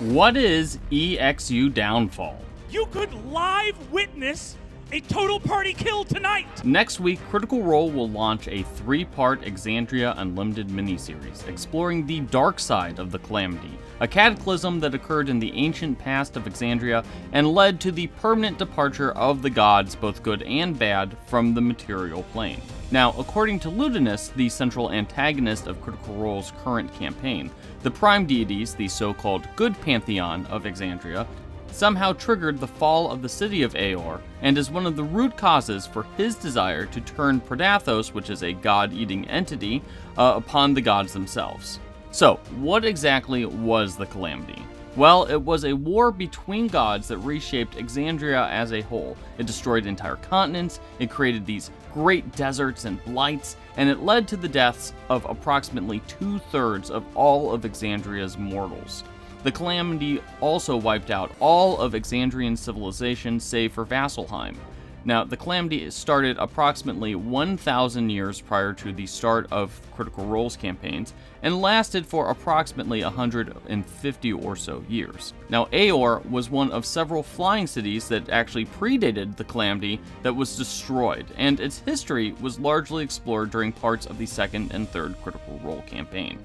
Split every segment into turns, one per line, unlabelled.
What is EXU Downfall?
You could live witness a total party kill tonight!
Next week, Critical Role will launch a 3-part Exandria Unlimited miniseries, exploring the dark side of the Calamity, a cataclysm that occurred in the ancient past of Exandria and led to the permanent departure of the gods, both good and bad, from the material plane. Now, according to Ludinus, the central antagonist of Critical Role's current campaign, the prime deities, the so-called good pantheon of Exandria, somehow triggered the fall of the city of Aeor, and is one of the root causes for his desire to turn Predathos, which is a god-eating entity, upon the gods themselves. So, what exactly was the Calamity? Well, it was a war between gods that reshaped Exandria as a whole. It destroyed entire continents, it created these great deserts and blights, and it led to the deaths of approximately 2/3 of all of Exandria's mortals. The Calamity also wiped out all of Exandrian civilization save for Vasselheim. Now, the Calamity started approximately 1,000 years prior to the start of Critical Role's campaigns, and lasted for approximately 150 or so years. Now, Aeor was one of several flying cities that actually predated the Calamity that was destroyed, and its history was largely explored during parts of the second and third Critical Role campaign.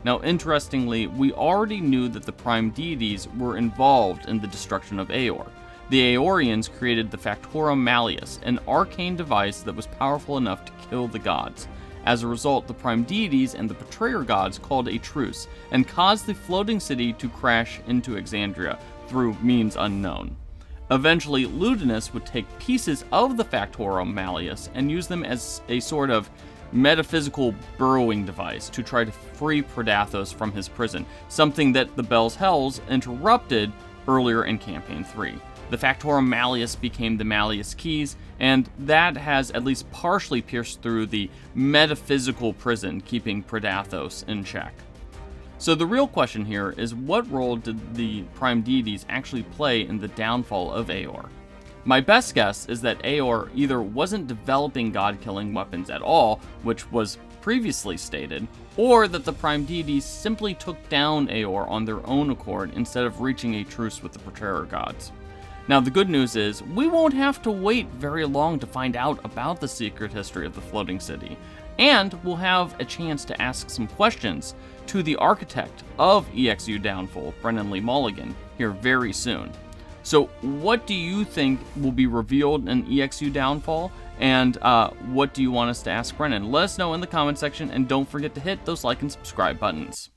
Now, interestingly, we already knew that the prime deities were involved in the destruction of Aeor. The Aeorians created the Factorum Malleus, an arcane device that was powerful enough to kill the gods. As a result, the prime deities and the betrayer gods called a truce, and caused the floating city to crash into Exandria through means unknown. Eventually, Ludinus would take pieces of the Factorum Malleus and use them as a sort of metaphysical burrowing device to try to free Predathos from his prison, something that the Bell's Hells interrupted earlier in Campaign 3. The Factorum Malleus became the Malleus Keys, and that has at least partially pierced through the metaphysical prison, keeping Predathos in check. So the real question here is, what role did the prime deities actually play in the downfall of Aeor? My best guess is that Aeor either wasn't developing god-killing weapons at all, which was previously stated, or that the prime deities simply took down Aeor on their own accord instead of reaching a truce with the betrayer gods. Now, the good news is, we won't have to wait very long to find out about the secret history of the floating city, and we'll have a chance to ask some questions to the architect of EXU Downfall, Brennan Lee Mulligan, here very soon. So, what do you think will be revealed in EXU Downfall, and what do you want us to ask Brennan? Let us know in the comment section, and don't forget to hit those like and subscribe buttons.